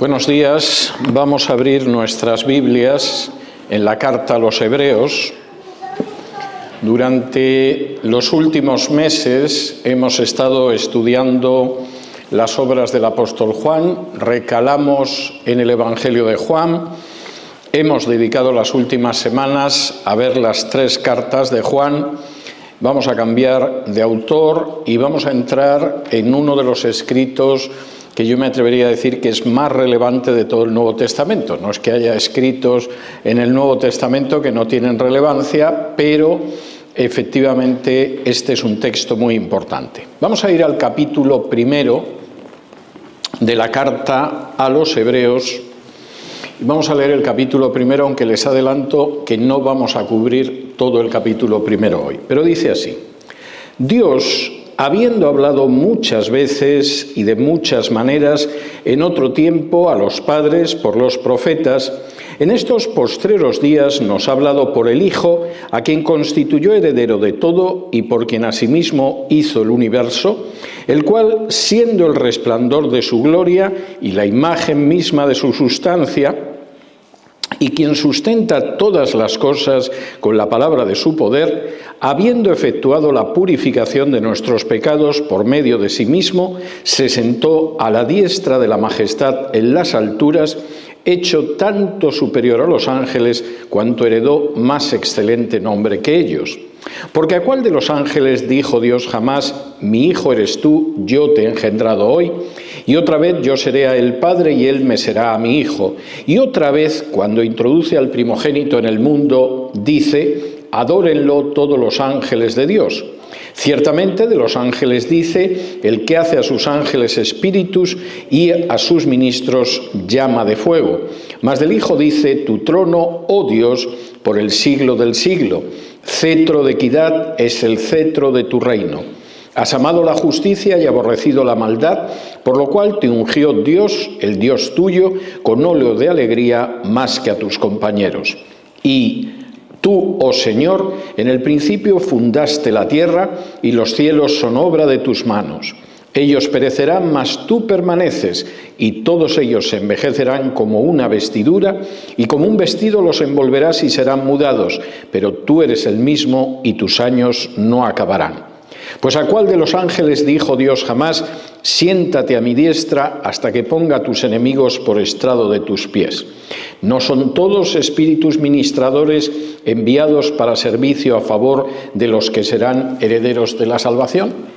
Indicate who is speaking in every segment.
Speaker 1: Buenos días, vamos a abrir nuestras Biblias en la carta a los Hebreos. Durante los últimos meses hemos estado estudiando las obras del apóstol Juan, recalamos en el Evangelio de Juan, hemos dedicado las últimas semanas a ver las 3 cartas de Juan. Vamos a cambiar de autor y vamos a entrar en uno de los escritos que yo me atrevería a decir que es más relevante de todo el Nuevo Testamento. No es que haya escritos en el Nuevo Testamento que no tienen relevancia, pero efectivamente este es un texto muy importante. Vamos a ir al capítulo 1 de la carta a los Hebreos. Vamos a leer el capítulo 1, aunque les adelanto que no vamos a cubrir todo el capítulo 1 hoy. Pero dice así: Dios, habiendo hablado muchas veces y de muchas maneras en otro tiempo a los padres por los profetas, en estos postreros días nos ha hablado por el Hijo, a quien constituyó heredero de todo y por quien asimismo hizo el universo, el cual, siendo el resplandor de su gloria y la imagen misma de su sustancia, y quien sustenta todas las cosas con la palabra de su poder, habiendo efectuado la purificación de nuestros pecados por medio de sí mismo, se sentó a la diestra de la majestad en las alturas, hecho tanto superior a los ángeles, cuanto heredó más excelente nombre que ellos. Porque ¿a cuál de los ángeles dijo Dios jamás: mi hijo eres tú, yo te he engendrado hoy? Y otra vez: yo seré a él padre y él me será a mi hijo. Y otra vez, cuando introduce al primogénito en el mundo, dice: adórenlo todos los ángeles de Dios. Ciertamente de los ángeles dice: el que hace a sus ángeles espíritus y a sus ministros llama de fuego. Mas del Hijo dice: tu trono, oh Dios, por el siglo del siglo. Cetro de equidad es el cetro de tu reino. Has amado la justicia y aborrecido la maldad, por lo cual te ungió Dios, el Dios tuyo, con óleo de alegría más que a tus compañeros. Y tú, oh Señor, en el principio fundaste la tierra y los cielos son obra de tus manos. Ellos perecerán, mas tú permaneces, y todos ellos se envejecerán como una vestidura, y como un vestido los envolverás y serán mudados, pero tú eres el mismo y tus años no acabarán. Pues ¿a cuál de los ángeles dijo Dios jamás: siéntate a mi diestra hasta que ponga a tus enemigos por estrado de tus pies? ¿No son todos espíritus ministradores enviados para servicio a favor de los que serán herederos de la salvación?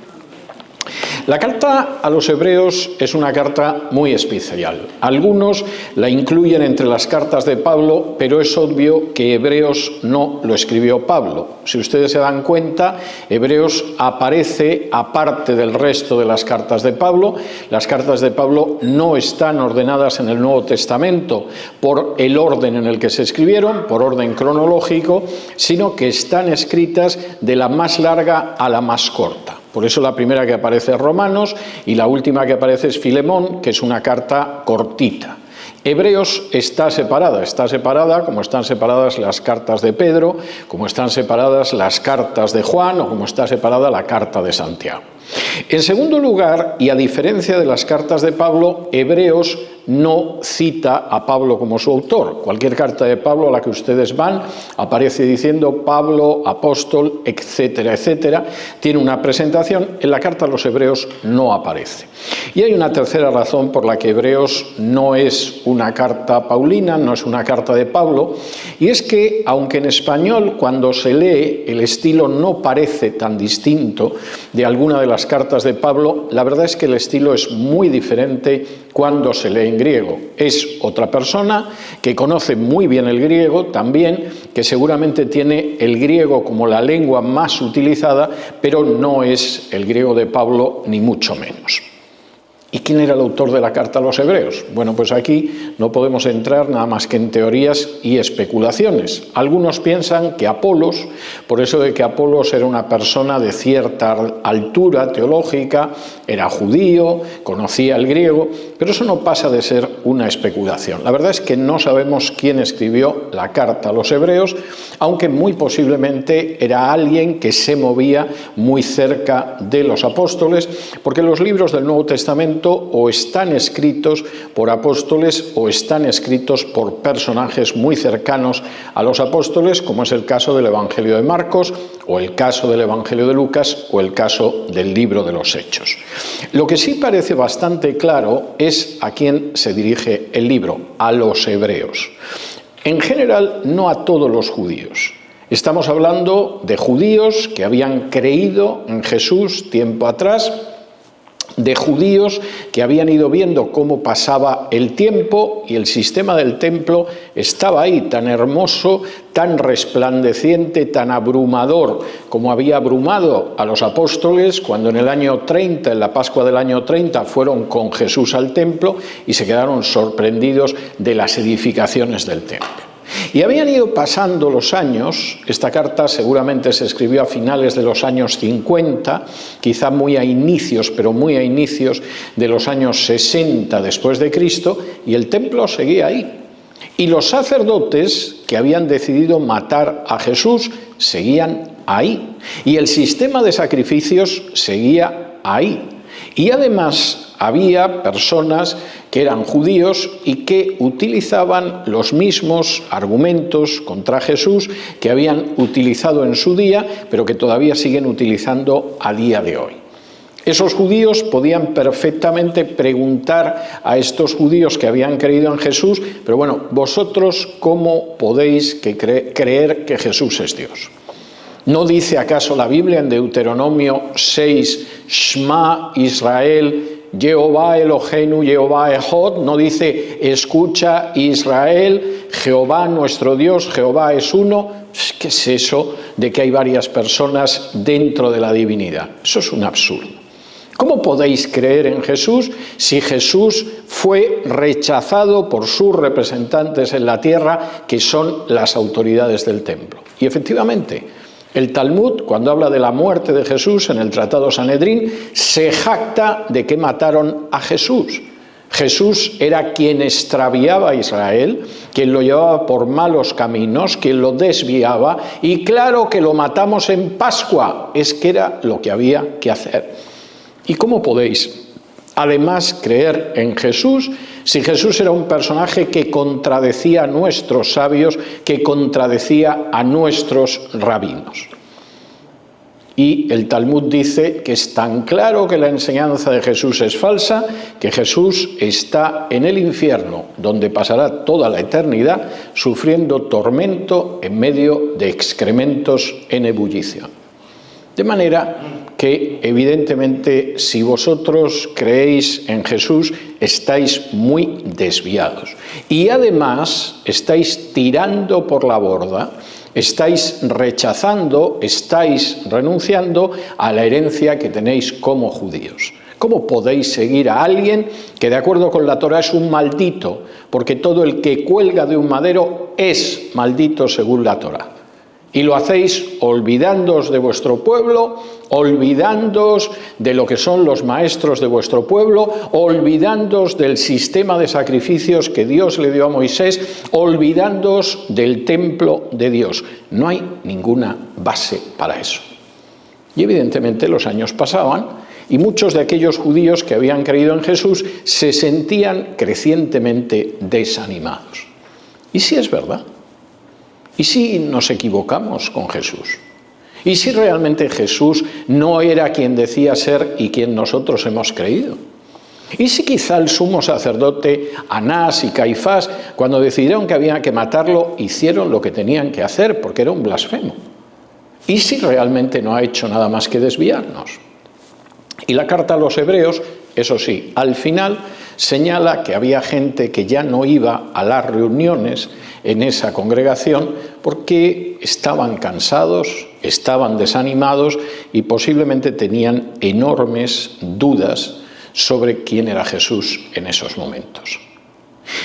Speaker 1: La carta a los Hebreos es una carta muy especial. Algunos la incluyen entre las cartas de Pablo, pero es obvio que Hebreos no lo escribió Pablo. Si ustedes se dan cuenta, Hebreos aparece aparte del resto de las cartas de Pablo. Las cartas de Pablo no están ordenadas en el Nuevo Testamento por el orden en el que se escribieron, por orden cronológico, sino que están escritas de la más larga a la más corta. Por eso la primera que aparece es Romanos y la última que aparece es Filemón, que es una carta cortita. Hebreos está separada como están separadas las cartas de Pedro, como están separadas las cartas de Juan o como está separada la carta de Santiago. En segundo lugar, y a diferencia de las cartas de Pablo, Hebreos no cita a Pablo como su autor. Cualquier carta de Pablo a la que ustedes van aparece diciendo Pablo, apóstol, etcétera, etcétera. Tiene una presentación. En la carta a los Hebreos no aparece. Y hay una tercera razón por la que Hebreos no es una carta paulina, no es una carta de Pablo, y es que, aunque en español cuando se lee el estilo no parece tan distinto de alguna de las cartas de Pablo, la verdad es que el estilo es muy diferente cuando se lee en griego. Es otra persona que conoce muy bien el griego también, que seguramente tiene el griego como la lengua más utilizada, pero no es el griego de Pablo ni mucho menos. ¿Y quién era el autor de la carta a los Hebreos? Bueno, pues aquí no podemos entrar nada más que en teorías y especulaciones. Algunos piensan que Apolos, por eso de que Apolos era una persona de cierta altura teológica, era judío, conocía el griego, pero eso no pasa de ser una especulación. La verdad es que no sabemos quién escribió la carta a los Hebreos, aunque muy posiblemente era alguien que se movía muy cerca de los apóstoles, porque los libros del Nuevo Testamento Santo o están escritos por apóstoles o están escritos por personajes muy cercanos a los apóstoles, como es el caso del Evangelio de Marcos o el caso del Evangelio de Lucas o el caso del libro de los Hechos. Lo que sí parece bastante claro es a quién se dirige el libro, a los hebreos. En general, no a todos los judíos. Estamos hablando de judíos que habían creído en Jesús tiempo atrás, de judíos que habían ido viendo cómo pasaba el tiempo y el sistema del templo estaba ahí, tan hermoso, tan resplandeciente, tan abrumador, como había abrumado a los apóstoles cuando en el año 30, en la Pascua del año 30, fueron con Jesús al templo y se quedaron sorprendidos de las edificaciones del templo. Y habían ido pasando los años. Esta carta seguramente se escribió a finales de los años 50, quizá muy a inicios, pero muy a inicios de los años 60 después de Cristo, y el templo seguía ahí. Y los sacerdotes que habían decidido matar a Jesús seguían ahí. Y el sistema de sacrificios seguía ahí. Y además había personas que eran judíos y que utilizaban los mismos argumentos contra Jesús que habían utilizado en su día, pero que todavía siguen utilizando a día de hoy. Esos judíos podían perfectamente preguntar a estos judíos que habían creído en Jesús, pero bueno, vosotros, ¿cómo podéis creer que Jesús es Dios? ¿No dice acaso la Biblia en Deuteronomio 6, Shema Israel, Jehová Eloheinu, Jehová Echad? ¿No dice, escucha Israel, Jehová nuestro Dios, Jehová es uno? ¿Qué es eso de que hay varias personas dentro de la divinidad? Eso es un absurdo. ¿Cómo podéis creer en Jesús si Jesús fue rechazado por sus representantes en la tierra, que son las autoridades del templo? Y efectivamente, el Talmud, cuando habla de la muerte de Jesús en el Tratado Sanedrín, se jacta de que mataron a Jesús. Jesús era quien extraviaba a Israel, quien lo llevaba por malos caminos, quien lo desviaba, y claro que lo matamos en Pascua, es que era lo que había que hacer. ¿Y cómo podéis, además, creer en Jesús si Jesús era un personaje que contradecía a nuestros sabios, que contradecía a nuestros rabinos? Y el Talmud dice que es tan claro que la enseñanza de Jesús es falsa, que Jesús está en el infierno, donde pasará toda la eternidad sufriendo tormento en medio de excrementos en ebullición. De manera que, evidentemente, si vosotros creéis en Jesús, estáis muy desviados. Y además, estáis tirando por la borda, estáis rechazando, estáis renunciando a la herencia que tenéis como judíos. ¿Cómo podéis seguir a alguien que, de acuerdo con la Torá, es un maldito? Porque todo el que cuelga de un madero es maldito según la Torá. Y lo hacéis olvidándoos de vuestro pueblo, olvidándoos de lo que son los maestros de vuestro pueblo, olvidándoos del sistema de sacrificios que Dios le dio a Moisés, olvidándoos del templo de Dios. No hay ninguna base para eso. Y evidentemente los años pasaban y muchos de aquellos judíos que habían creído en Jesús se sentían crecientemente desanimados. ¿Y si es verdad? ¿Y si nos equivocamos con Jesús? ¿Y si realmente Jesús no era quien decía ser y quien nosotros hemos creído? ¿Y si quizá el sumo sacerdote Anás y Caifás, cuando decidieron que había que matarlo, hicieron lo que tenían que hacer porque era un blasfemo? ¿Y si realmente no ha hecho nada más que desviarnos? Y la carta a los hebreos, eso sí, al final señala que había gente que ya no iba a las reuniones en esa congregación porque estaban cansados, estaban desanimados y posiblemente tenían enormes dudas sobre quién era Jesús en esos momentos.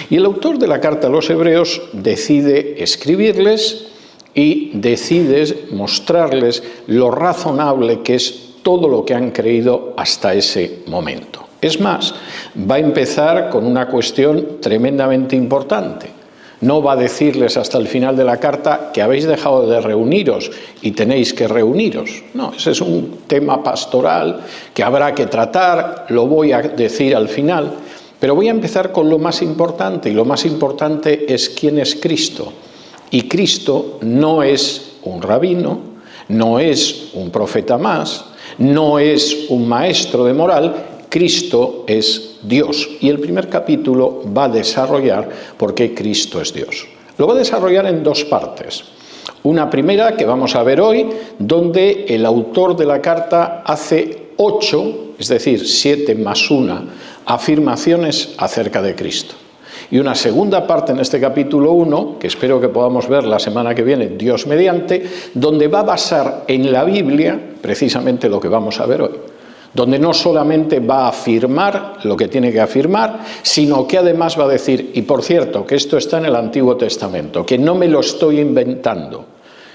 Speaker 1: Y el autor de la carta a los hebreos decide escribirles y decide mostrarles lo razonable que es todo lo que han creído hasta ese momento. Es más, va a empezar con una cuestión tremendamente importante. No va a decirles hasta el final de la carta que habéis dejado de reuniros y tenéis que reuniros. No, ese es un tema pastoral que habrá que tratar, lo voy a decir al final, pero voy a empezar con lo más importante, y lo más importante es quién es Cristo. Y Cristo no es un rabino, no es un profeta más, no es un maestro de moral, Cristo es Dios. Y el primer capítulo va a desarrollar por qué Cristo es Dios. Lo va a desarrollar en dos partes. Una primera que vamos a ver hoy, donde el autor de la carta hace 8, es decir, 7 más 1, afirmaciones acerca de Cristo. Y una segunda parte en este capítulo 1, que espero que podamos ver la semana que viene, Dios mediante, donde va a basar en la Biblia precisamente lo que vamos a ver hoy. Donde no solamente va a afirmar lo que tiene que afirmar, sino que además va a decir, y por cierto, que esto está en el Antiguo Testamento, que no me lo estoy inventando,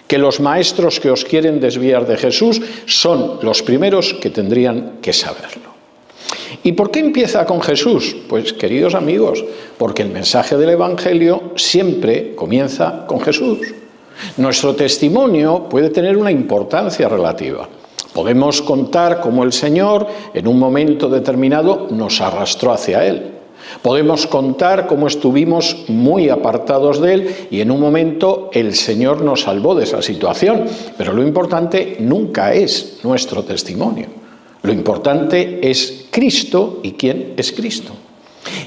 Speaker 1: que los maestros que os quieren desviar de Jesús son los primeros que tendrían que saberlo. ¿Y por qué empieza con Jesús? Pues, queridos amigos, porque el mensaje del Evangelio siempre comienza con Jesús. Nuestro testimonio puede tener una importancia relativa. Podemos contar cómo el Señor, en un momento determinado, nos arrastró hacia Él. Podemos contar cómo estuvimos muy apartados de Él y en un momento el Señor nos salvó de esa situación. Pero lo importante nunca es nuestro testimonio. Lo importante es Cristo y quién es Cristo.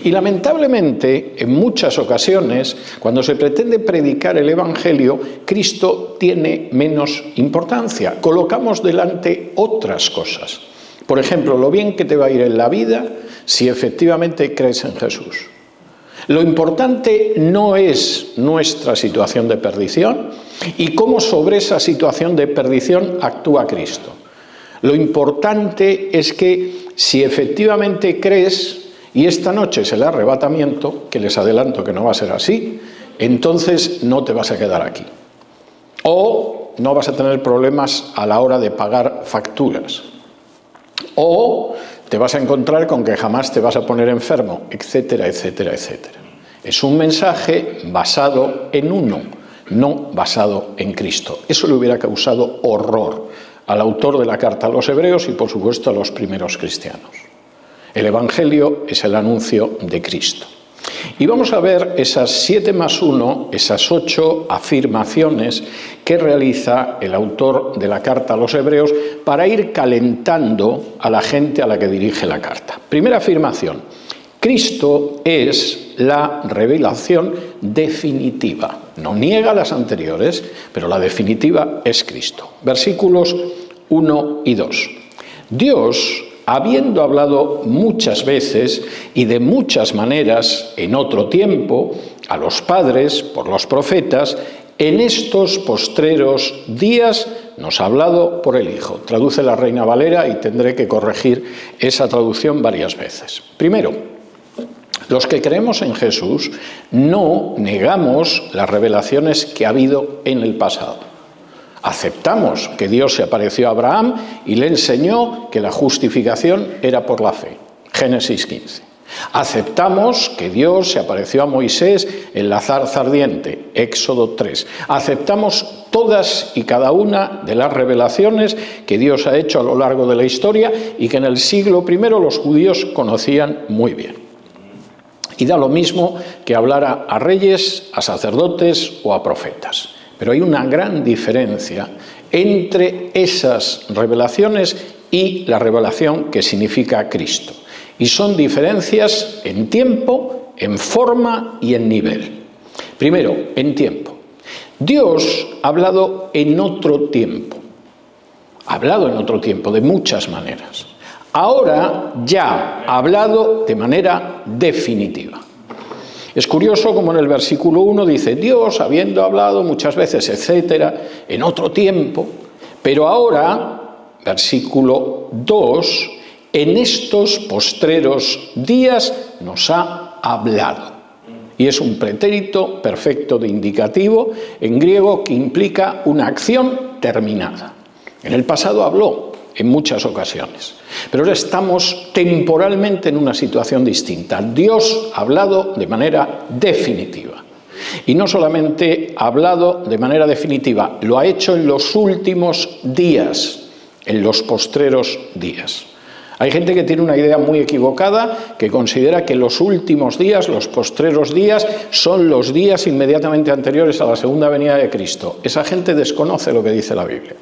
Speaker 1: Y lamentablemente, en muchas ocasiones, cuando se pretende predicar el Evangelio, Cristo tiene menos importancia. Colocamos delante otras cosas. Por ejemplo, lo bien que te va a ir en la vida si efectivamente crees en Jesús. Lo importante no es nuestra situación de perdición y cómo sobre esa situación de perdición actúa Cristo. Lo importante es que si efectivamente crees, y esta noche es el arrebatamiento, que les adelanto que no va a ser así, entonces no te vas a quedar aquí. O no vas a tener problemas a la hora de pagar facturas. O te vas a encontrar con que jamás te vas a poner enfermo, etcétera, etcétera, etcétera. Es un mensaje basado en uno, no basado en Cristo. Eso le hubiera causado horror al autor de la carta a los hebreos y, por supuesto, a los primeros cristianos. El Evangelio es el anuncio de Cristo. Y vamos a ver esas 7 más 1, esas 8 afirmaciones que realiza el autor de la carta a los hebreos para ir calentando a la gente a la que dirige la carta. Primera afirmación: Cristo es la revelación definitiva. No niega las anteriores, pero la definitiva es Cristo. Versículos 1 y 2. Dios, habiendo hablado muchas veces y de muchas maneras en otro tiempo a los padres por los profetas, en estos postreros días nos ha hablado por el Hijo. Traduce la Reina Valera y tendré que corregir esa traducción varias veces. Primero, los que creemos en Jesús no negamos las revelaciones que ha habido en el pasado. Aceptamos que Dios se apareció a Abraham y le enseñó que la justificación era por la fe. Génesis 15. Aceptamos que Dios se apareció a Moisés en la zarza ardiente. Éxodo 3. Aceptamos todas y cada una de las revelaciones que Dios ha hecho a lo largo de la historia y que en el siglo I los judíos conocían muy bien. Y da lo mismo que hablara a reyes, a sacerdotes o a profetas. Pero hay una gran diferencia entre esas revelaciones y la revelación que significa Cristo. Y son diferencias en tiempo, en forma y en nivel. Primero, en tiempo. Dios ha hablado en otro tiempo. Ha hablado en otro tiempo, de muchas maneras. Ahora ya ha hablado de manera definitiva. Es curioso como en el versículo 1 dice, Dios, habiendo hablado muchas veces, etcétera, en otro tiempo, pero ahora, versículo 2, en estos postreros días nos ha hablado. Y es un pretérito perfecto de indicativo en griego que implica una acción terminada. En el pasado habló en muchas ocasiones, pero ahora estamos temporalmente en una situación distinta. Dios ha hablado de manera definitiva. Y no solamente ha hablado de manera definitiva, lo ha hecho en los últimos días, en los postreros días. Hay gente que tiene una idea muy equivocada, que considera que los últimos días, los postreros días, son los días inmediatamente anteriores a la segunda venida de Cristo. Esa gente desconoce lo que dice la Biblia.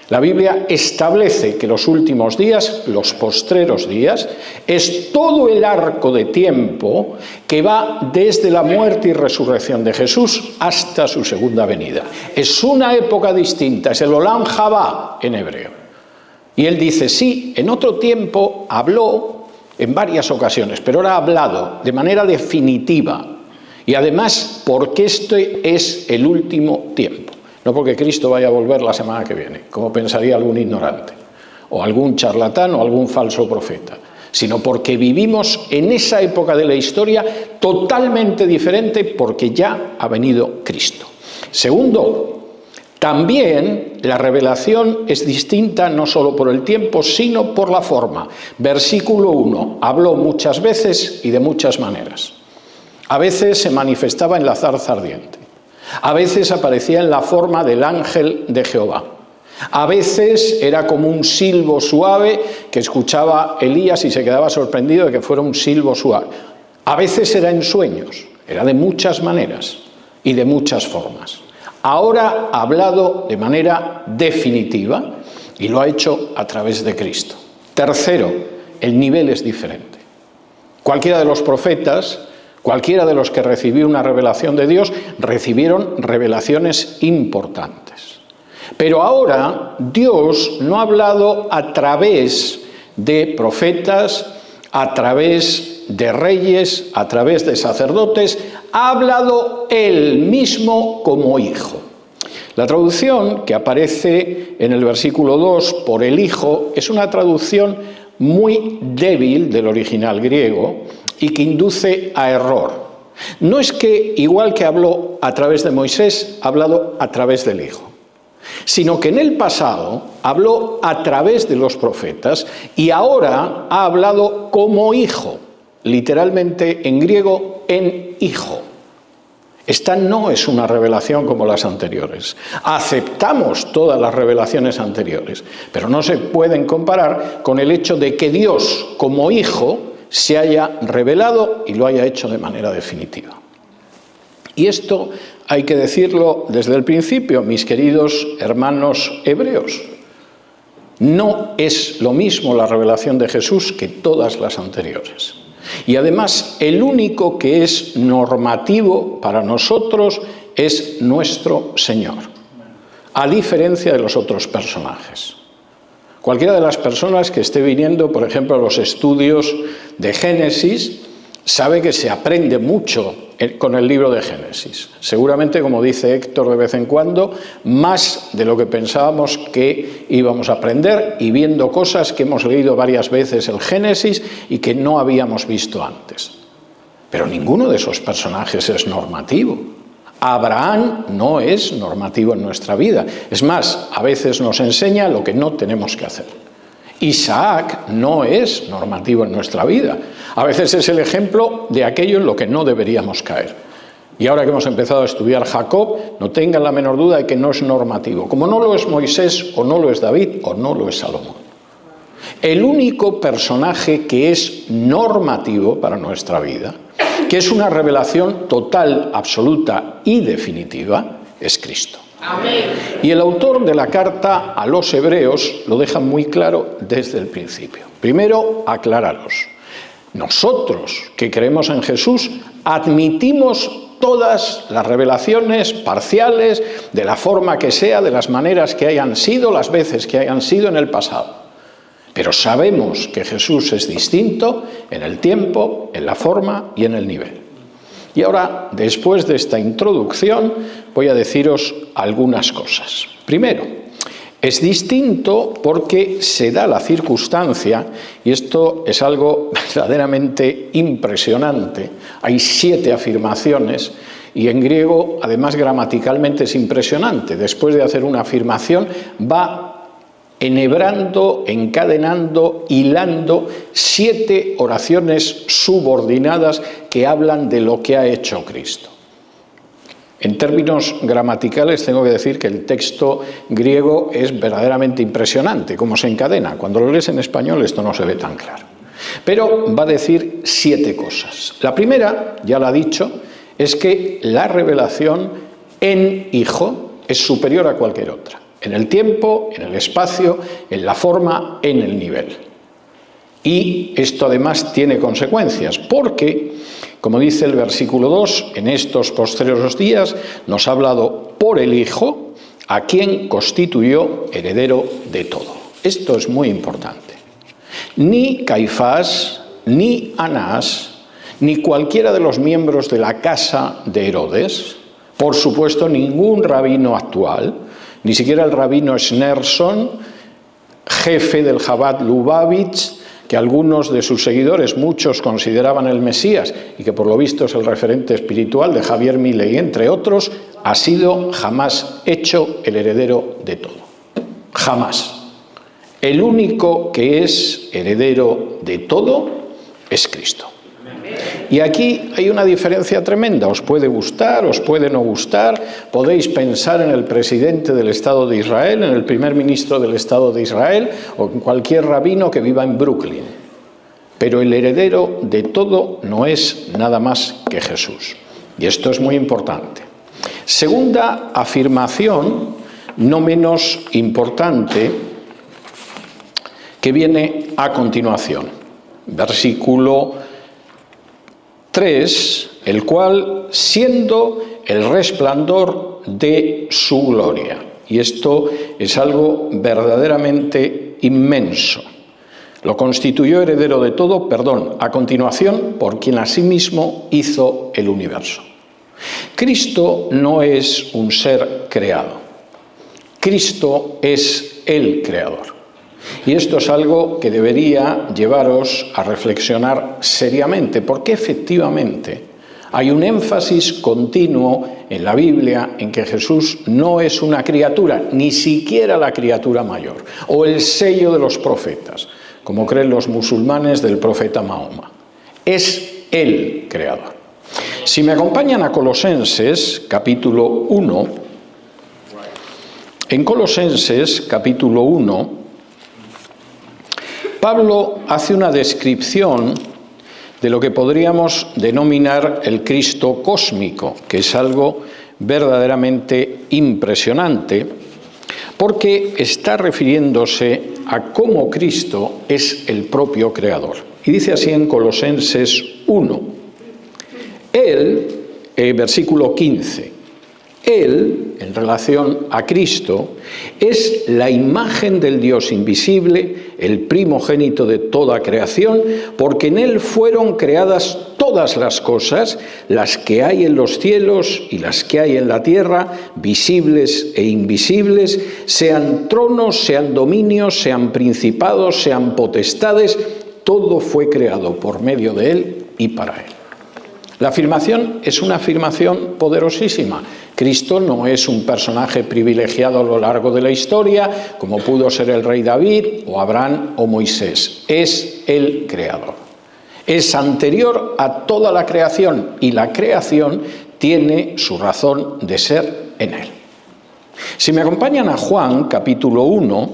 Speaker 1: La Biblia establece que los últimos días, los postreros días, es todo el arco de tiempo que va desde la muerte y resurrección de Jesús hasta su segunda venida. Es una época distinta, es el Olam Jabá en hebreo. Y él dice, sí, en otro tiempo habló en varias ocasiones, pero ahora ha hablado de manera definitiva. Y además, porque este es el último tiempo. No porque Cristo vaya a volver la semana que viene, como pensaría algún ignorante, o algún charlatán o algún falso profeta, sino porque vivimos en esa época de la historia totalmente diferente porque ya ha venido Cristo. Segundo, también la revelación es distinta no solo por el tiempo, sino por la forma. Versículo 1, habló muchas veces y de muchas maneras. A veces se manifestaba en la zarza ardiente. A veces aparecía en la forma del ángel de Jehová. A veces era como un silbo suave que escuchaba Elías y se quedaba sorprendido de que fuera un silbo suave. A veces era en sueños, era de muchas maneras y de muchas formas. Ahora ha hablado de manera definitiva y lo ha hecho a través de Cristo. Tercero, el nivel es diferente. Cualquiera de los profetas, cualquiera de los que recibió una revelación de Dios, recibieron revelaciones importantes. Pero ahora Dios no ha hablado a través de profetas, a través de reyes, a través de sacerdotes, ha hablado Él mismo como Hijo. La traducción que aparece en el versículo 2 por el Hijo es una traducción muy débil del original griego y que induce a error. No es que, igual que habló a través de Moisés, ha hablado a través del Hijo, sino que en el pasado habló a través de los profetas y ahora ha hablado como Hijo, literalmente en griego, en Hijo. Esta no es una revelación como las anteriores. Aceptamos todas las revelaciones anteriores, pero no se pueden comparar con el hecho de que Dios, como Hijo, se haya revelado y lo haya hecho de manera definitiva. Y esto hay que decirlo desde el principio, mis queridos hermanos hebreos. No es lo mismo la revelación de Jesús que todas las anteriores. Y además, el único que es normativo para nosotros es nuestro Señor, a diferencia de los otros personajes. Cualquiera de las personas que esté viniendo, por ejemplo, a los estudios de Génesis, sabe que se aprende mucho con el libro de Génesis. Seguramente, como dice Héctor de vez en cuando, más de lo que pensábamos que íbamos a aprender y viendo cosas que hemos leído varias veces el Génesis y que no habíamos visto antes. Pero ninguno de esos personajes es normativo. Abraham no es normativo en nuestra vida. Es más, a veces nos enseña lo que no tenemos que hacer. Isaac no es normativo en nuestra vida. A veces es el ejemplo de aquello en lo que no deberíamos caer. Y ahora que hemos empezado a estudiar Jacob, no tengan la menor duda de que no es normativo. Como no lo es Moisés, o no lo es David, o no lo es Salomón. El único personaje que es normativo para nuestra vida, que es una revelación total, absoluta y definitiva, es Cristo. Amén. Y el autor de la carta a los hebreos lo deja muy claro desde el principio. Primero, aclararos. Nosotros que creemos en Jesús admitimos todas las revelaciones parciales, de la forma que sea, de las maneras que hayan sido, las veces que hayan sido en el pasado. Pero sabemos que Jesús es distinto en el tiempo, en la forma y en el nivel. Y ahora, después de esta introducción, voy a deciros algunas cosas. Primero, es distinto porque se da la circunstancia, y esto es algo verdaderamente impresionante. Hay 7 afirmaciones, y en griego, además, gramaticalmente es impresionante. Después de hacer una afirmación, va enhebrando, encadenando, hilando 7 oraciones subordinadas que hablan de lo que ha hecho Cristo. En términos gramaticales tengo que decir que el texto griego es verdaderamente impresionante, cómo se encadena. Cuando lo lees en español esto no se ve tan claro. Pero va a decir 7 cosas. La primera, ya la ha dicho, es que la revelación en Hijo es superior a cualquier otra. En el tiempo, en el espacio, en la forma, en el nivel. Y esto además tiene consecuencias, porque, como dice el versículo 2, en estos postreros días nos ha hablado por el Hijo, a quien constituyó heredero de todo. Esto es muy importante. Ni Caifás, ni Anás, ni cualquiera de los miembros de la casa de Herodes, por supuesto ningún rabino actual, ni siquiera el rabino Schneerson, jefe del Chabad Lubavitch, que algunos de sus seguidores, muchos consideraban el Mesías y que por lo visto es el referente espiritual de Javier Milei, entre otros, ha sido jamás hecho el heredero de todo. Jamás. El único que es heredero de todo es Cristo. Y aquí hay una diferencia tremenda. Os puede gustar, os puede no gustar. Podéis pensar en el presidente del Estado de Israel, en el primer ministro del Estado de Israel o en cualquier rabino que viva en Brooklyn. Pero el heredero de todo no es nada más que Jesús. Y esto es muy importante. Segunda afirmación, no menos importante, que viene a continuación. Versículo 3, el cual siendo el resplandor de su gloria. Y esto es algo verdaderamente inmenso. Lo constituyó heredero de todo, a continuación, por quien asimismo hizo el universo. Cristo no es un ser creado. Cristo es el creador. Y esto es algo que debería llevaros a reflexionar seriamente, porque efectivamente hay un énfasis continuo en la Biblia en que Jesús no es una criatura, ni siquiera la criatura mayor, o el sello de los profetas, como creen los musulmanes del profeta Mahoma. Es el creador. Si me acompañan a Colosenses, capítulo 1, en Colosenses, capítulo 1, Pablo hace una descripción de lo que podríamos denominar el Cristo cósmico, que es algo verdaderamente impresionante, porque está refiriéndose a cómo Cristo es el propio creador. Y dice así en Colosenses 1, versículo 15, Él, en relación a Cristo, es la imagen del Dios invisible, el primogénito de toda creación, porque en Él fueron creadas todas las cosas, las que hay en los cielos y las que hay en la tierra, visibles e invisibles, sean tronos, sean dominios, sean principados, sean potestades, todo fue creado por medio de Él y para Él. La afirmación es una afirmación poderosísima. Cristo no es un personaje privilegiado a lo largo de la historia, como pudo ser el rey David, o Abraham, o Moisés. Es el creador. Es anterior a toda la creación, y la creación tiene su razón de ser en él. Si me acompañan a Juan, capítulo 1,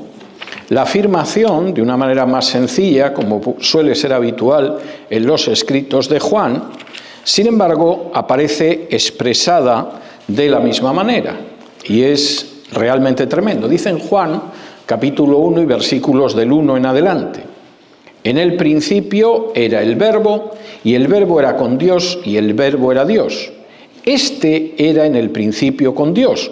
Speaker 1: la afirmación, de una manera más sencilla, como suele ser habitual en los escritos de Juan, sin embargo, aparece expresada de la misma manera, y es realmente tremendo. Dice en Juan, capítulo 1 y versículos del 1 en adelante: en el principio era el Verbo, y el Verbo era con Dios, y el Verbo era Dios. Este era en el principio con Dios.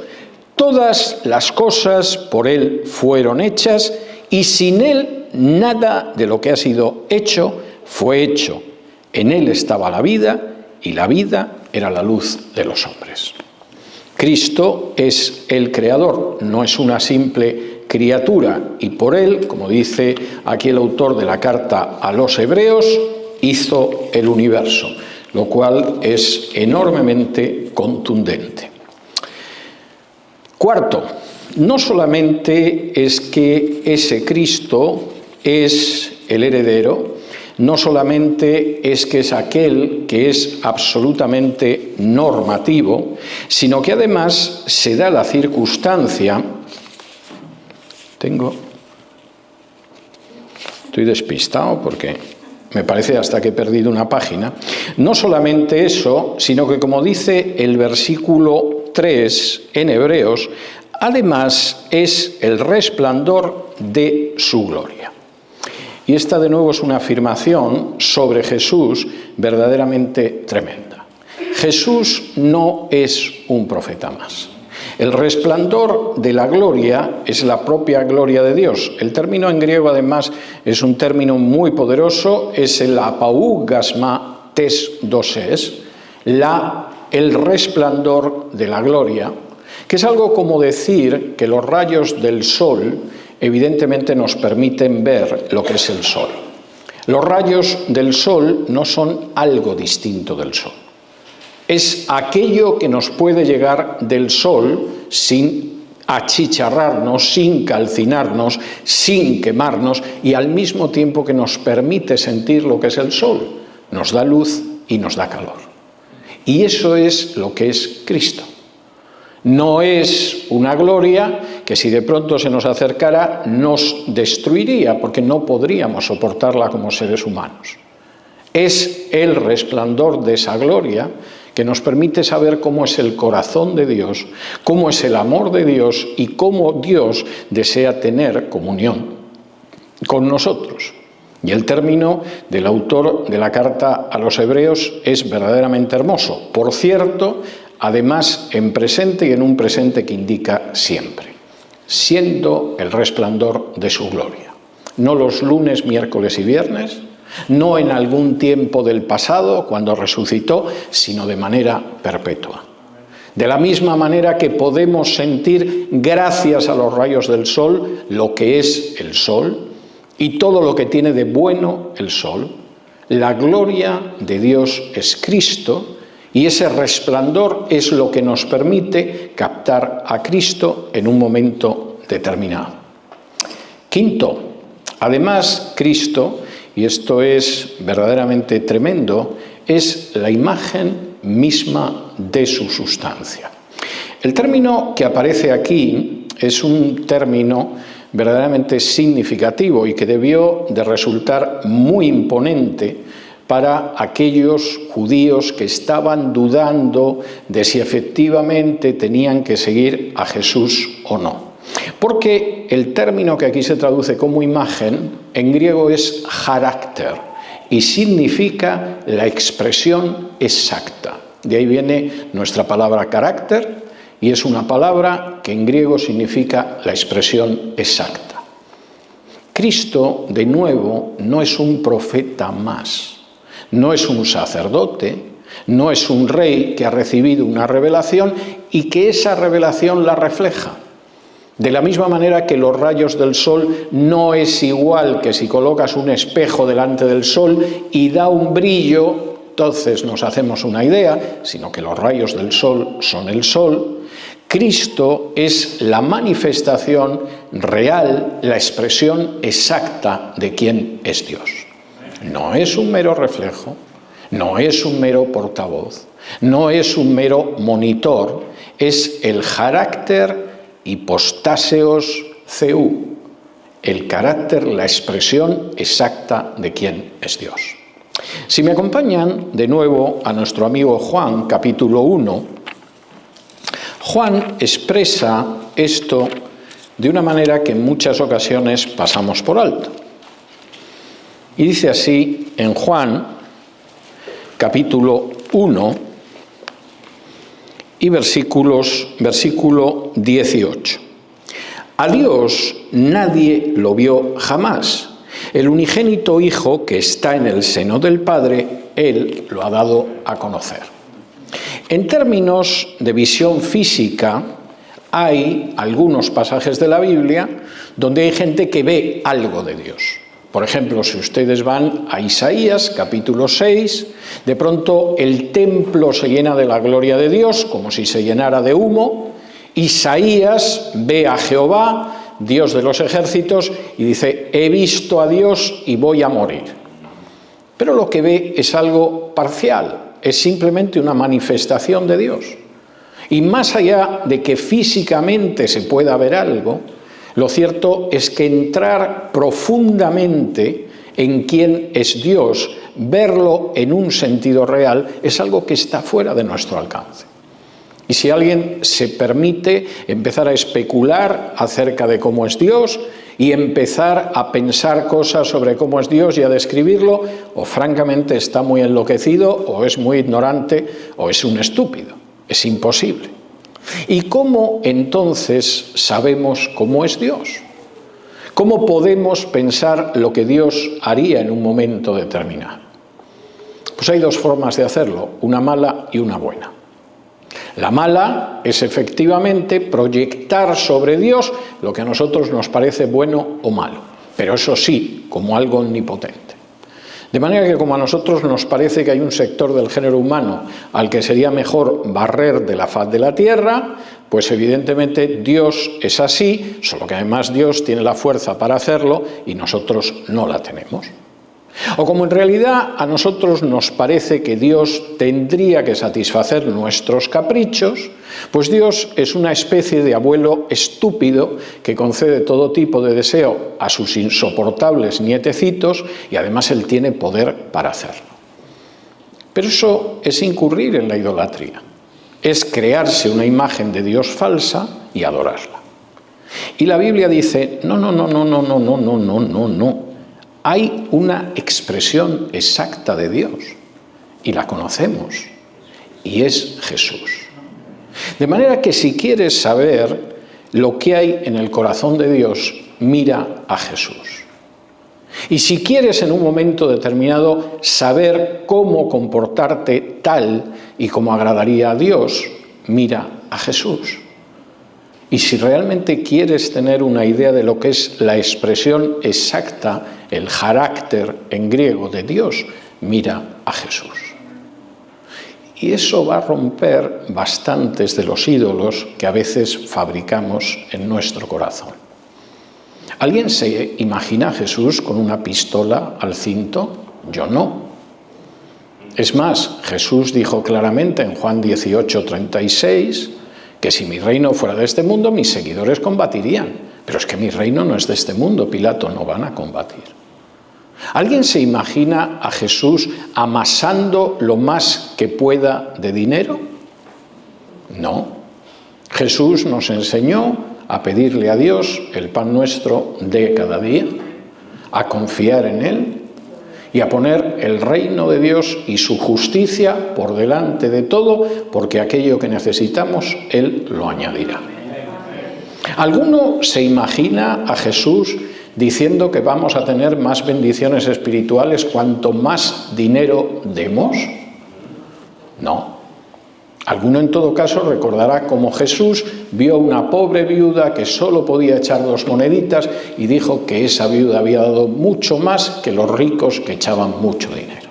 Speaker 1: Todas las cosas por Él fueron hechas, y sin Él nada de lo que ha sido hecho fue hecho. En Él estaba la vida, y la vida era la luz de los hombres. Cristo es el creador, no es una simple criatura, y por Él, como dice aquí el autor de la carta a los Hebreos, hizo el universo, lo cual es enormemente contundente. Cuarto, no solamente es que ese Cristo es el heredero, no solamente es que es aquel que es absolutamente normativo, sino que además se da la circunstancia. Estoy despistado porque me parece hasta que he perdido una página. No solamente eso, sino que, como dice el versículo 3 en Hebreos, además es el resplandor de su gloria. Y esta de nuevo es una afirmación sobre Jesús verdaderamente tremenda. Jesús no es un profeta más. El resplandor de la gloria es la propia gloria de Dios. El término en griego, además, es un término muy poderoso, es el apaugasma tes doses, el resplandor de la gloria, que es algo como decir que los rayos del sol evidentemente nos permiten ver lo que es el sol. Los rayos del sol no son algo distinto del sol. Es aquello que nos puede llegar del sol sin achicharrarnos, sin calcinarnos, sin quemarnos y al mismo tiempo que nos permite sentir lo que es el sol. Nos da luz y nos da calor. Y eso es lo que es Cristo. No es una gloria que si de pronto se nos acercara nos destruiría, porque no podríamos soportarla como seres humanos. Es el resplandor de esa gloria que nos permite saber cómo es el corazón de Dios, cómo es el amor de Dios y cómo Dios desea tener comunión con nosotros. Y el término del autor de la carta a los Hebreos es verdaderamente hermoso. Por cierto, además en presente y en un presente que indica siempre, siendo el resplandor de su gloria. No los lunes, miércoles y viernes, no en algún tiempo del pasado, cuando resucitó, sino de manera perpetua. De la misma manera que podemos sentir, gracias a los rayos del sol, lo que es el sol y todo lo que tiene de bueno el sol, la gloria de Dios es Cristo, y ese resplandor es lo que nos permite captar a Cristo en un momento determinado. Quinto, además Cristo, y esto es verdaderamente tremendo, es la imagen misma de su sustancia. El término que aparece aquí es un término verdaderamente significativo y que debió de resultar muy imponente para aquellos judíos que estaban dudando de si efectivamente tenían que seguir a Jesús o no. Porque el término que aquí se traduce como imagen, en griego es charakter, y significa la expresión exacta. De ahí viene nuestra palabra carácter, y es una palabra que en griego significa la expresión exacta. Cristo, de nuevo, no es un profeta más. No es un sacerdote, no es un rey que ha recibido una revelación y que esa revelación la refleja. De la misma manera que los rayos del sol no es igual que si colocas un espejo delante del sol y da un brillo, entonces nos hacemos una idea, sino que los rayos del sol son el sol. Cristo es la manifestación real, la expresión exacta de quién es Dios. No es un mero reflejo, no es un mero portavoz, no es un mero monitor, es el carácter hipostáseos theou, el carácter, la expresión exacta de quién es Dios. Si me acompañan de nuevo a nuestro amigo Juan, capítulo 1, Juan expresa esto de una manera que en muchas ocasiones pasamos por alto. Y dice así en Juan, capítulo 1, y versículo 18. A Dios nadie lo vio jamás. El unigénito Hijo que está en el seno del Padre, Él lo ha dado a conocer. En términos de visión física, hay algunos pasajes de la Biblia donde hay gente que ve algo de Dios. Por ejemplo, si ustedes van a Isaías, capítulo 6, de pronto el templo se llena de la gloria de Dios, como si se llenara de humo. Isaías ve a Jehová, Dios de los ejércitos, y dice, he visto a Dios y voy a morir. pero lo que ve es algo parcial, es simplemente una manifestación de Dios. Y más allá de que físicamente se pueda ver algo, lo cierto es que entrar profundamente en quién es Dios, verlo en un sentido real, es algo que está fuera de nuestro alcance. Y si alguien se permite empezar a especular acerca de cómo es Dios y empezar a pensar cosas sobre cómo es Dios y a describirlo, o francamente está muy enloquecido, o es muy ignorante, o es un estúpido. Es imposible. ¿Y cómo entonces sabemos cómo es Dios? ¿Cómo podemos pensar lo que Dios haría en un momento determinado? Pues hay dos formas de hacerlo, una mala y una buena. La mala es efectivamente proyectar sobre Dios lo que a nosotros nos parece bueno o malo, pero eso sí, como algo omnipotente. De manera que como a nosotros nos parece que hay un sector del género humano al que sería mejor barrer de la faz de la tierra, pues evidentemente Dios es así, solo que además Dios tiene la fuerza para hacerlo y nosotros no la tenemos. O como en realidad a nosotros nos parece que Dios tendría que satisfacer nuestros caprichos, pues Dios es una especie de abuelo estúpido que concede todo tipo de deseo a sus insoportables nietecitos y además él tiene poder para hacerlo. Pero eso es incurrir en la idolatría, es crearse una imagen de Dios falsa y adorarla. Y la Biblia dice, no. Hay una expresión exacta de Dios y la conocemos y es Jesús. De manera que si quieres saber lo que hay en el corazón de Dios, mira a Jesús. Y si quieres en un momento determinado saber cómo comportarte tal y como agradaría a Dios, mira a Jesús. Y si realmente quieres tener una idea de lo que es la expresión exacta, el carácter en griego de Dios, mira a Jesús. Y eso va a romper bastantes de los ídolos que a veces fabricamos en nuestro corazón. ¿Alguien se imagina a Jesús con una pistola al cinto? Yo no. Es más, Jesús dijo claramente en Juan 18:36 que si mi reino fuera de este mundo, mis seguidores combatirían. Pero es que mi reino no es de este mundo, Pilato, no van a combatir. ¿Alguien se imagina a Jesús amasando lo más que pueda de dinero? No. Jesús nos enseñó a pedirle a Dios el pan nuestro de cada día, a confiar en Él y a poner el reino de Dios y su justicia por delante de todo, porque aquello que necesitamos, Él lo añadirá. ¿Alguno se imagina a Jesús diciendo que vamos a tener más bendiciones espirituales cuanto más dinero demos? No. Alguno en todo caso recordará cómo Jesús vio a una pobre viuda que solo podía echar 2 moneditas y dijo que esa viuda había dado mucho más que los ricos que echaban mucho dinero.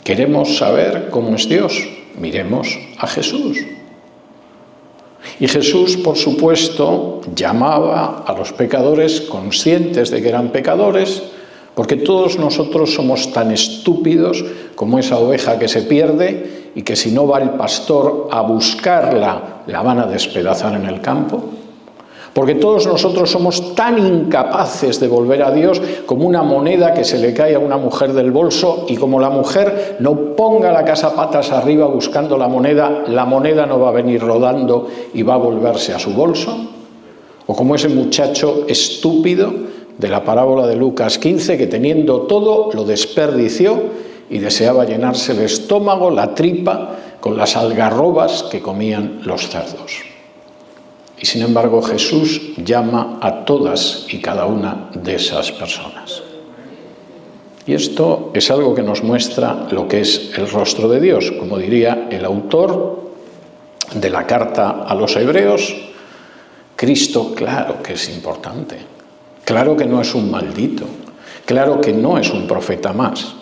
Speaker 1: ¿Queremos saber cómo es Dios? Miremos a Jesús. Y Jesús, por supuesto, llamaba a los pecadores conscientes de que eran pecadores, porque todos nosotros somos tan estúpidos como esa oveja que se pierde y que si no va el pastor a buscarla, la van a despedazar en el campo. Porque todos nosotros somos tan incapaces de volver a Dios como una moneda que se le cae a una mujer del bolso y como la mujer no ponga la casa patas arriba buscando la moneda no va a venir rodando y va a volverse a su bolso. O como ese muchacho estúpido de la parábola de Lucas 15 que teniendo todo lo desperdició y deseaba llenarse el estómago, la tripa, con las algarrobas que comían los cerdos. Y sin embargo Jesús llama a todas y cada una de esas personas. Y esto es algo que nos muestra lo que es el rostro de Dios. Como diría el autor de la carta a los Hebreos, Cristo, claro que es importante. Claro que no es un maldito. Claro que no es un profeta más.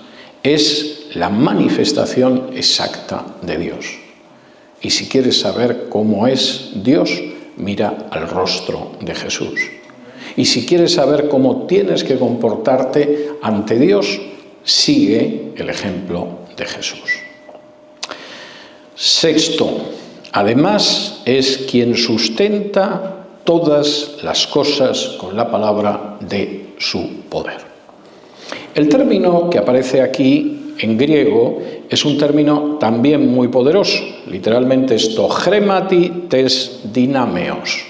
Speaker 1: Es la manifestación exacta de Dios. Y si quieres saber cómo es Dios, mira al rostro de Jesús. Y si quieres saber cómo tienes que comportarte ante Dios, sigue el ejemplo de Jesús. Sexto, además es quien sustenta todas las cosas con la palabra de su poder. El término que aparece aquí en griego es un término también muy poderoso. Literalmente es to chremati tes dinameos.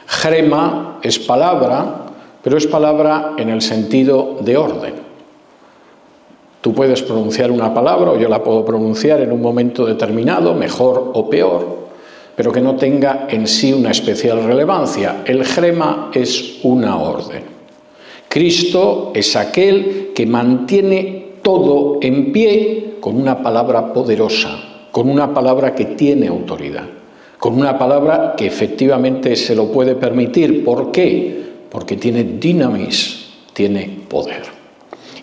Speaker 1: Chrema es palabra, pero es palabra en el sentido de orden. Tú puedes pronunciar una palabra, o yo la puedo pronunciar en un momento determinado, mejor o peor, pero que no tenga en sí una especial relevancia. El chrema es una orden. Cristo es aquel que mantiene todo en pie con una palabra poderosa, con una palabra que tiene autoridad, con una palabra que efectivamente se lo puede permitir. ¿Por qué? Porque tiene dinamis, tiene poder.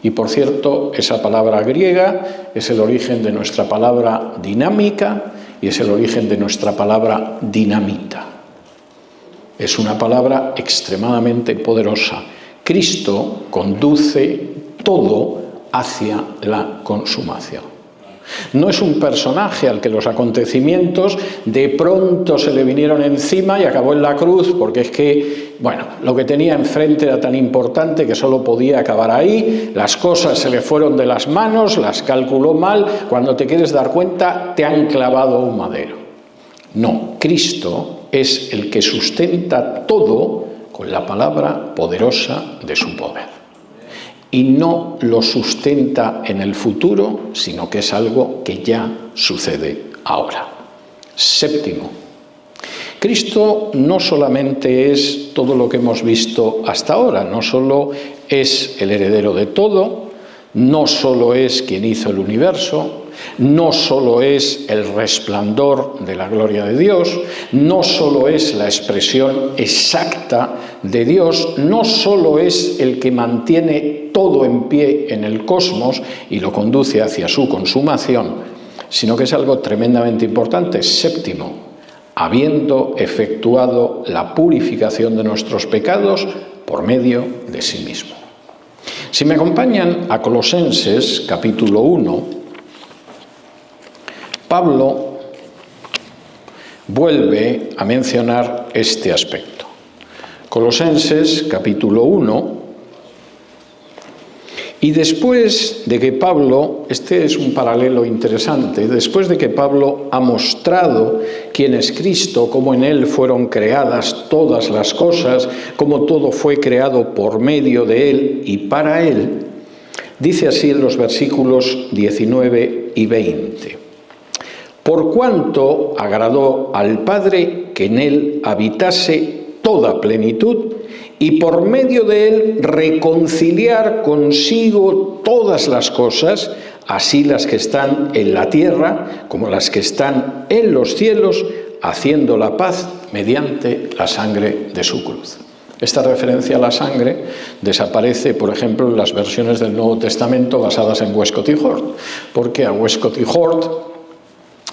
Speaker 1: Y por cierto, esa palabra griega es el origen de nuestra palabra dinámica y es el origen de nuestra palabra dinamita. Es una palabra extremadamente poderosa. Cristo conduce todo hacia la consumación. No es un personaje al que los acontecimientos de pronto se le vinieron encima y acabó en la cruz, porque es que, lo que tenía enfrente era tan importante que solo podía acabar ahí, las cosas se le fueron de las manos, las calculó mal, cuando te quieres dar cuenta te han clavado un madero. No, Cristo es el que sustenta todo con la palabra poderosa de su poder. Y no lo sustenta en el futuro, sino que es algo que ya sucede ahora. Séptimo, Cristo no solamente es todo lo que hemos visto hasta ahora, no solo es el heredero de todo, no solo es quien hizo el universo, no solo es el resplandor de la gloria de Dios, no solo es la expresión exacta de Dios, no solo es el que mantiene todo en pie en el cosmos y lo conduce hacia su consumación, sino que es algo tremendamente importante. Séptimo, habiendo efectuado la purificación de nuestros pecados por medio de sí mismo. Si me acompañan a Colosenses, capítulo 1, Pablo vuelve a mencionar este aspecto. Colosenses, capítulo 1, y después de que Pablo, este es un paralelo interesante, después de que Pablo ha mostrado quién es Cristo, cómo en él fueron creadas todas las cosas, cómo todo fue creado por medio de él y para él, dice así en los versículos 19 y 20. Por cuanto agradó al Padre que en él habitase toda plenitud, y por medio de él reconciliar consigo todas las cosas, así las que están en la tierra como las que están en los cielos, haciendo la paz mediante la sangre de su cruz. Esta referencia a la sangre desaparece, por ejemplo, en las versiones del Nuevo Testamento basadas en Westcott y Hort, porque a Westcott y Hort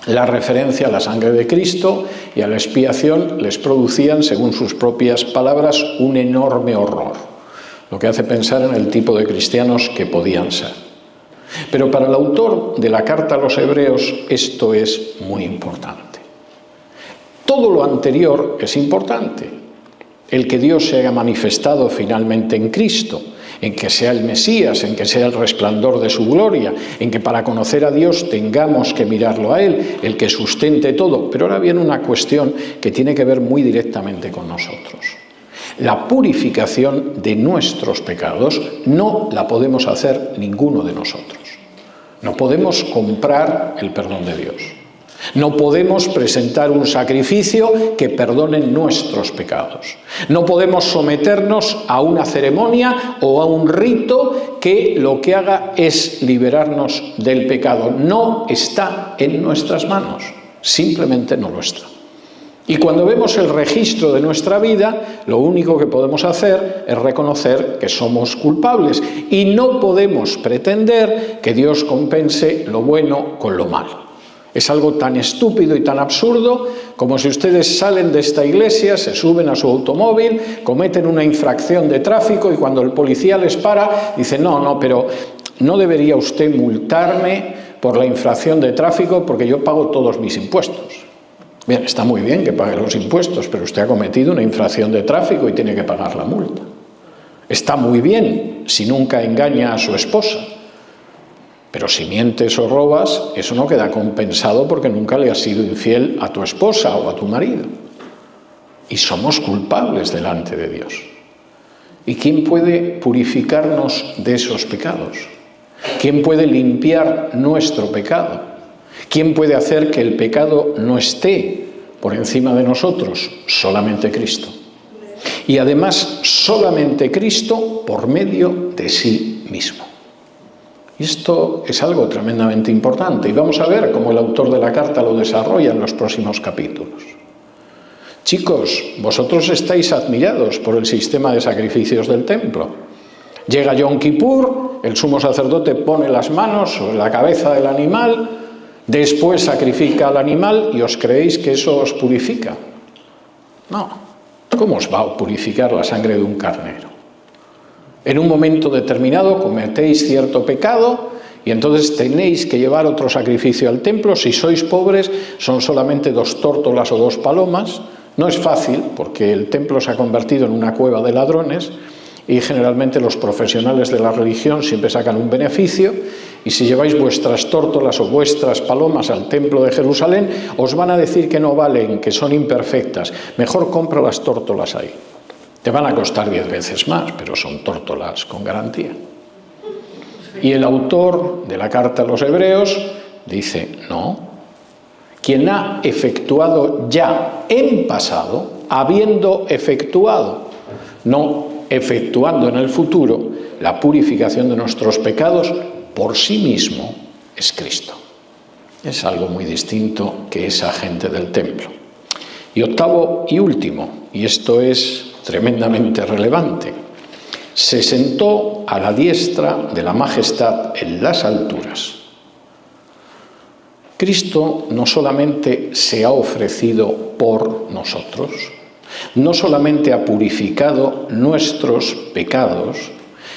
Speaker 1: la referencia a la sangre de Cristo y a la expiación les producían, según sus propias palabras, un enorme horror, lo que hace pensar en el tipo de cristianos que podían ser. Pero para el autor de la carta a los Hebreos esto es muy importante. Todo lo anterior es importante. El que Dios se haya manifestado finalmente en Cristo, en que sea el Mesías, en que sea el resplandor de su gloria, en que para conocer a Dios tengamos que mirarlo a Él, el que sustente todo. Pero ahora viene una cuestión que tiene que ver muy directamente con nosotros. La purificación de nuestros pecados no la podemos hacer ninguno de nosotros. No podemos comprar el perdón de Dios. No podemos presentar un sacrificio que perdone nuestros pecados. No podemos someternos a una ceremonia o a un rito que lo que haga es liberarnos del pecado. No está en nuestras manos, simplemente no lo está. Y cuando vemos el registro de nuestra vida, lo único que podemos hacer es reconocer que somos culpables y no podemos pretender que Dios compense lo bueno con lo malo. Es algo tan estúpido y tan absurdo como si ustedes salen de esta iglesia, se suben a su automóvil, cometen una infracción de tráfico y cuando el policía les para, dicen, no, pero no debería usted multarme por la infracción de tráfico porque yo pago todos mis impuestos. Bien, está muy bien que pague los impuestos, pero usted ha cometido una infracción de tráfico y tiene que pagar la multa. Está muy bien si nunca engaña a su esposa, pero si mientes o robas, eso no queda compensado porque nunca le has sido infiel a tu esposa o a tu marido. Y somos culpables delante de Dios. ¿Y quién puede purificarnos de esos pecados? ¿Quién puede limpiar nuestro pecado? ¿Quién puede hacer que el pecado no esté por encima de nosotros? Solamente Cristo. Y además, solamente Cristo por medio de sí mismo. Y esto es algo tremendamente importante y vamos a ver cómo el autor de la carta lo desarrolla en los próximos capítulos. Chicos, vosotros estáis admirados por el sistema de sacrificios del templo. Llega Yom Kippur, el sumo sacerdote pone las manos sobre la cabeza del animal, después sacrifica al animal y os creéis que eso os purifica. No, ¿cómo os va a purificar la sangre de un carnero? En un momento determinado cometéis cierto pecado y entonces tenéis que llevar otro sacrificio al templo. Si sois pobres, son solamente 2 tórtolas o 2 palomas. No es fácil porque el templo se ha convertido en una cueva de ladrones y generalmente los profesionales de la religión siempre sacan un beneficio y si lleváis vuestras tórtolas o vuestras palomas al templo de Jerusalén, os van a decir que no valen, que son imperfectas. Mejor compra las tórtolas ahí. Te van a costar 10 veces más, pero son tórtolas con garantía. Y el autor de la carta a los Hebreos dice, no, quien ha efectuado ya en pasado, habiendo efectuado, no efectuando en el futuro, la purificación de nuestros pecados por sí mismo, es Cristo. Es algo muy distinto que esa gente del templo. Y octavo y último, y esto es tremendamente relevante, se sentó a la diestra de la majestad en las alturas. Cristo no solamente se ha ofrecido por nosotros, no solamente ha purificado nuestros pecados,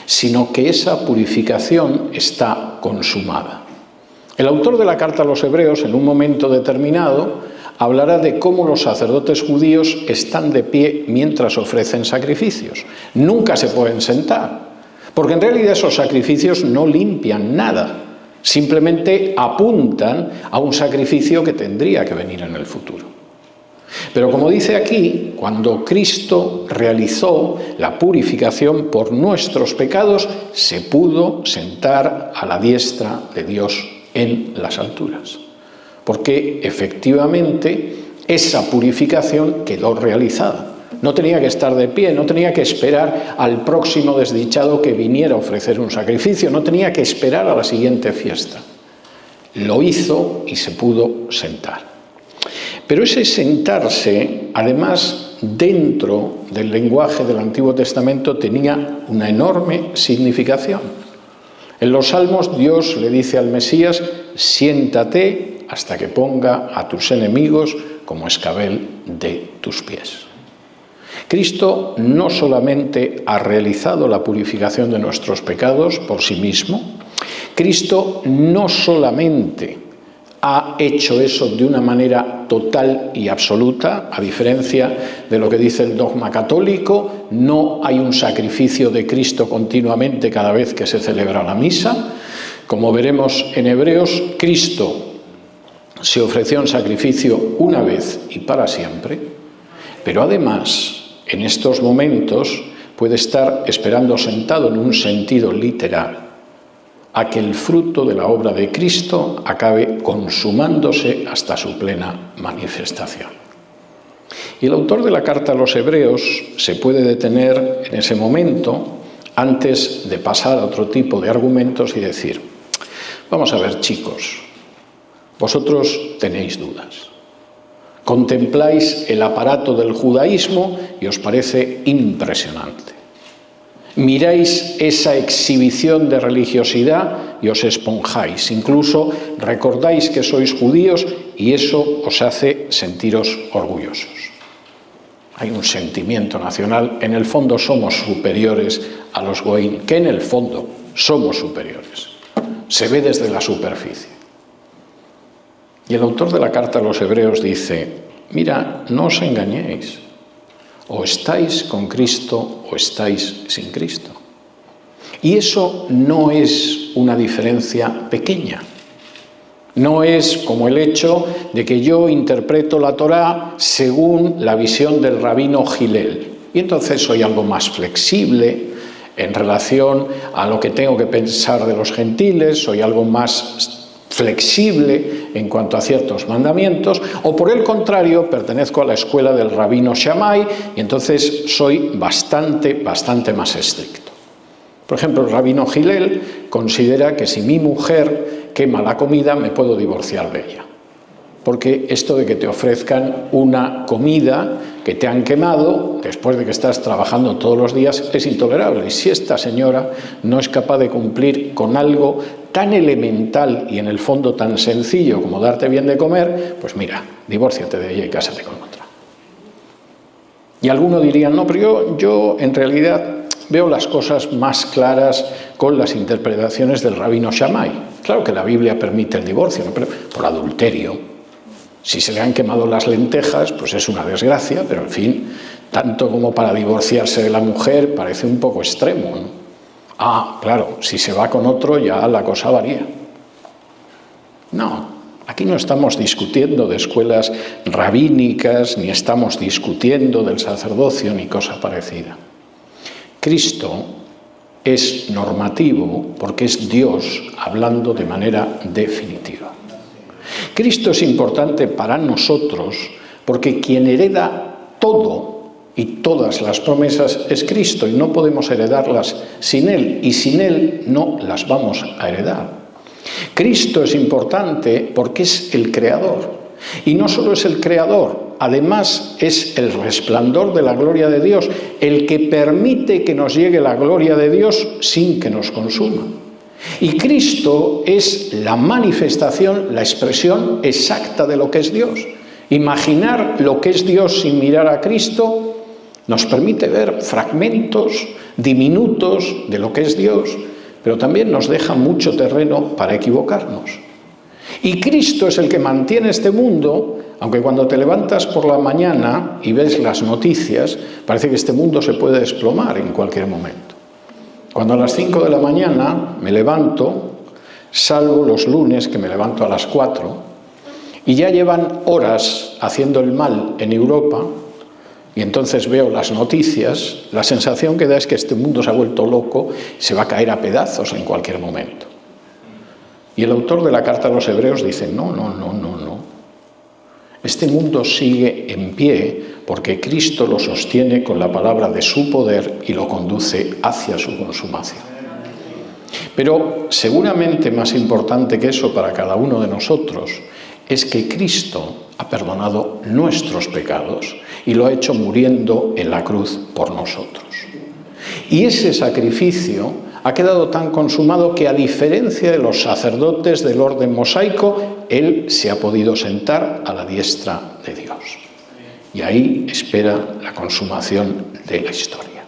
Speaker 1: sino que esa purificación está consumada. El autor de la carta a los Hebreos, en un momento determinado, hablará de cómo los sacerdotes judíos están de pie mientras ofrecen sacrificios. Nunca se pueden sentar, porque en realidad esos sacrificios no limpian nada, simplemente apuntan a un sacrificio que tendría que venir en el futuro. Pero como dice aquí, cuando Cristo realizó la purificación por nuestros pecados, se pudo sentar a la diestra de Dios en las alturas. Porque efectivamente esa purificación quedó realizada. No tenía que estar de pie, no tenía que esperar al próximo desdichado que viniera a ofrecer un sacrificio, no tenía que esperar a la siguiente fiesta. Lo hizo y se pudo sentar. Pero ese sentarse, además, dentro del lenguaje del Antiguo Testamento, tenía una enorme significación. En los Salmos, Dios le dice al Mesías, siéntate hasta que ponga a tus enemigos como escabel de tus pies. Cristo no solamente ha realizado la purificación de nuestros pecados por sí mismo, Cristo no solamente ha hecho eso de una manera total y absoluta, a diferencia de lo que dice el dogma católico, no hay un sacrificio de Cristo continuamente cada vez que se celebra la misa. Como veremos en Hebreos, Cristo se ofreció en sacrificio una vez y para siempre, pero además, en estos momentos, puede estar esperando sentado en un sentido literal a que el fruto de la obra de Cristo acabe consumándose hasta su plena manifestación. Y el autor de la carta a los Hebreos se puede detener en ese momento antes de pasar a otro tipo de argumentos y decir, vamos a ver, chicos, vosotros tenéis dudas. Contempláis el aparato del judaísmo y os parece impresionante. Miráis esa exhibición de religiosidad y os esponjáis. Incluso recordáis que sois judíos y eso os hace sentiros orgullosos. Hay un sentimiento nacional. En el fondo somos superiores a los goín, que en el fondo somos superiores. Se ve desde la superficie. Y el autor de la carta a los hebreos dice, mira, no os engañéis. O estáis con Cristo o estáis sin Cristo. Y eso no es una diferencia pequeña. No es como el hecho de que yo interpreto la Torá según la visión del rabino Hillel. Y entonces soy algo más flexible en relación a lo que tengo que pensar de los gentiles, soy algo más flexible en cuanto a ciertos mandamientos, o por el contrario, pertenezco a la escuela del rabino Shammai y entonces soy bastante más estricto. Por ejemplo, el rabino Hillel considera que si mi mujer quema la comida, me puedo divorciar de ella. Porque esto de que te ofrezcan una comida que te han quemado, después de que estás trabajando todos los días, es intolerable. Y si esta señora no es capaz de cumplir con algo tan elemental y en el fondo tan sencillo como darte bien de comer, pues mira, divórciate de ella y cásate con otra. Y algunos dirían, no, pero yo en realidad veo las cosas más claras con las interpretaciones del rabino Shammai. Claro que la Biblia permite el divorcio, ¿no? Pero por adulterio. Si se le han quemado las lentejas, pues es una desgracia, pero en fin, tanto como para divorciarse de la mujer parece un poco extremo, ¿no? Ah, claro, si se va con otro ya la cosa varía. No, aquí no estamos discutiendo de escuelas rabínicas, ni estamos discutiendo del sacerdocio, ni cosa parecida. Cristo es normativo porque es Dios hablando de manera definitiva. Cristo es importante para nosotros porque quien hereda todo y todas las promesas es Cristo y no podemos heredarlas sin Él y sin Él no las vamos a heredar. Cristo es importante porque es el Creador y no solo es el Creador, además es el resplandor de la gloria de Dios, el que permite que nos llegue la gloria de Dios sin que nos consuma. Y Cristo es la manifestación, la expresión exacta de lo que es Dios. Imaginar lo que es Dios sin mirar a Cristo nos permite ver fragmentos diminutos de lo que es Dios, pero también nos deja mucho terreno para equivocarnos. Y Cristo es el que mantiene este mundo, aunque cuando te levantas por la mañana y ves las noticias, parece que este mundo se puede desplomar en cualquier momento. Cuando a las 5 de la mañana me levanto, salvo los lunes que me levanto a las 4, y ya llevan horas haciendo el mal en Europa, y entonces veo las noticias, la sensación que da es que este mundo se ha vuelto loco, se va a caer a pedazos en cualquier momento. Y el autor de la carta a los hebreos dice, no. Este mundo sigue en pie porque Cristo lo sostiene con la palabra de su poder y lo conduce hacia su consumación. Pero seguramente más importante que eso para cada uno de nosotros es que Cristo ha perdonado nuestros pecados y lo ha hecho muriendo en la cruz por nosotros. Y ese sacrificio ha quedado tan consumado que, a diferencia de los sacerdotes del orden mosaico, Él se ha podido sentar a la diestra de Dios. Y ahí espera la consumación de la historia.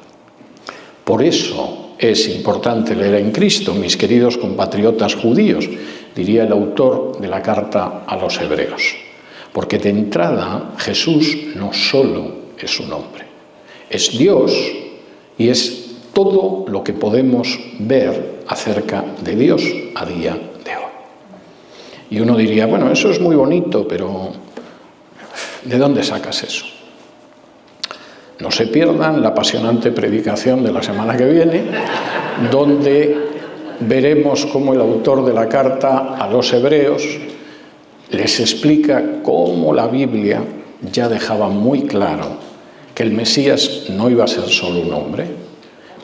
Speaker 1: Por eso es importante leer en Cristo, mis queridos compatriotas judíos, diría el autor de la carta a los hebreos. Porque de entrada Jesús no solo es un hombre, es Dios y es todo lo que podemos ver acerca de Dios a día de hoy. Y uno diría, bueno, eso es muy bonito, pero ¿de dónde sacas eso? No se pierdan la apasionante predicación de la semana que viene, donde veremos cómo el autor de la carta a los hebreos les explica cómo la Biblia ya dejaba muy claro que el Mesías no iba a ser solo un hombre,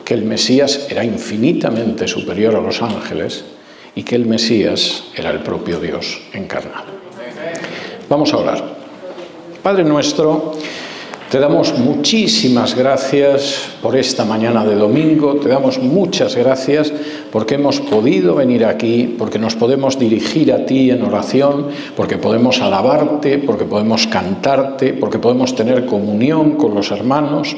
Speaker 1: que el Mesías era infinitamente superior a los ángeles y que el Mesías era el propio Dios encarnado. Vamos a orar. Padre nuestro, Te damos muchísimas gracias por esta mañana de domingo, te damos muchas gracias porque hemos podido venir aquí, porque nos podemos dirigir a ti en oración, porque podemos alabarte, porque podemos cantarte, porque podemos tener comunión con los hermanos,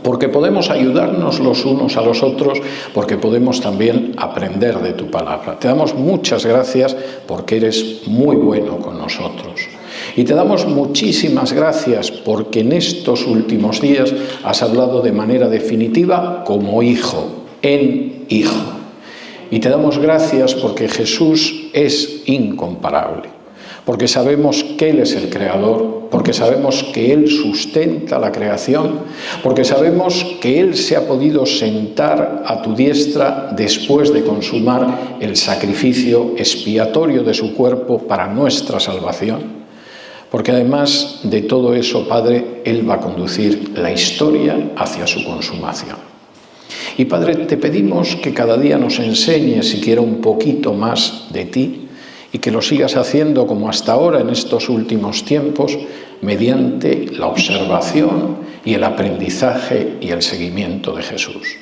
Speaker 1: porque podemos ayudarnos los unos a los otros, porque podemos también aprender de tu palabra. Te damos muchas gracias porque eres muy bueno con nosotros. Y te damos muchísimas gracias porque en estos últimos días has hablado de manera definitiva como hijo, en hijo. Y te damos gracias porque Jesús es incomparable, porque sabemos que Él es el Creador, porque sabemos que Él sustenta la creación, porque sabemos que Él se ha podido sentar a tu diestra después de consumar el sacrificio expiatorio de su cuerpo para nuestra salvación. Porque además de todo eso, Padre, Él va a conducir la historia hacia su consumación. Y Padre, te pedimos que cada día nos enseñes siquiera un poquito más de ti y que lo sigas haciendo como hasta ahora en estos últimos tiempos, mediante la observación y el aprendizaje y el seguimiento de Jesús.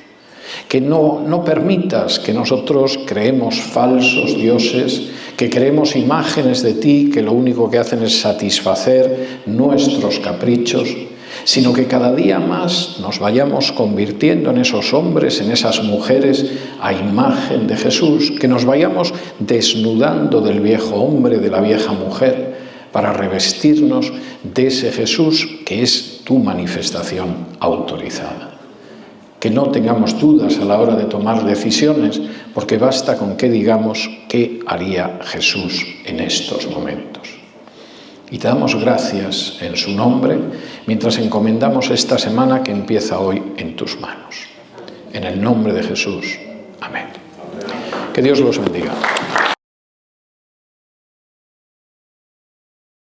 Speaker 1: Que no permitas que nosotros creemos falsos dioses, que creemos imágenes de ti que lo único que hacen es satisfacer nuestros caprichos, sino que cada día más nos vayamos convirtiendo en esos hombres, en esas mujeres a imagen de Jesús, que nos vayamos desnudando del viejo hombre, de la vieja mujer, para revestirnos de ese Jesús que es tu manifestación autorizada. Que no tengamos dudas a la hora de tomar decisiones, porque basta con que digamos qué haría Jesús en estos momentos. Y te damos gracias en su nombre, mientras encomendamos esta semana que empieza hoy en tus manos. En el nombre de Jesús. Amén. Que Dios los bendiga.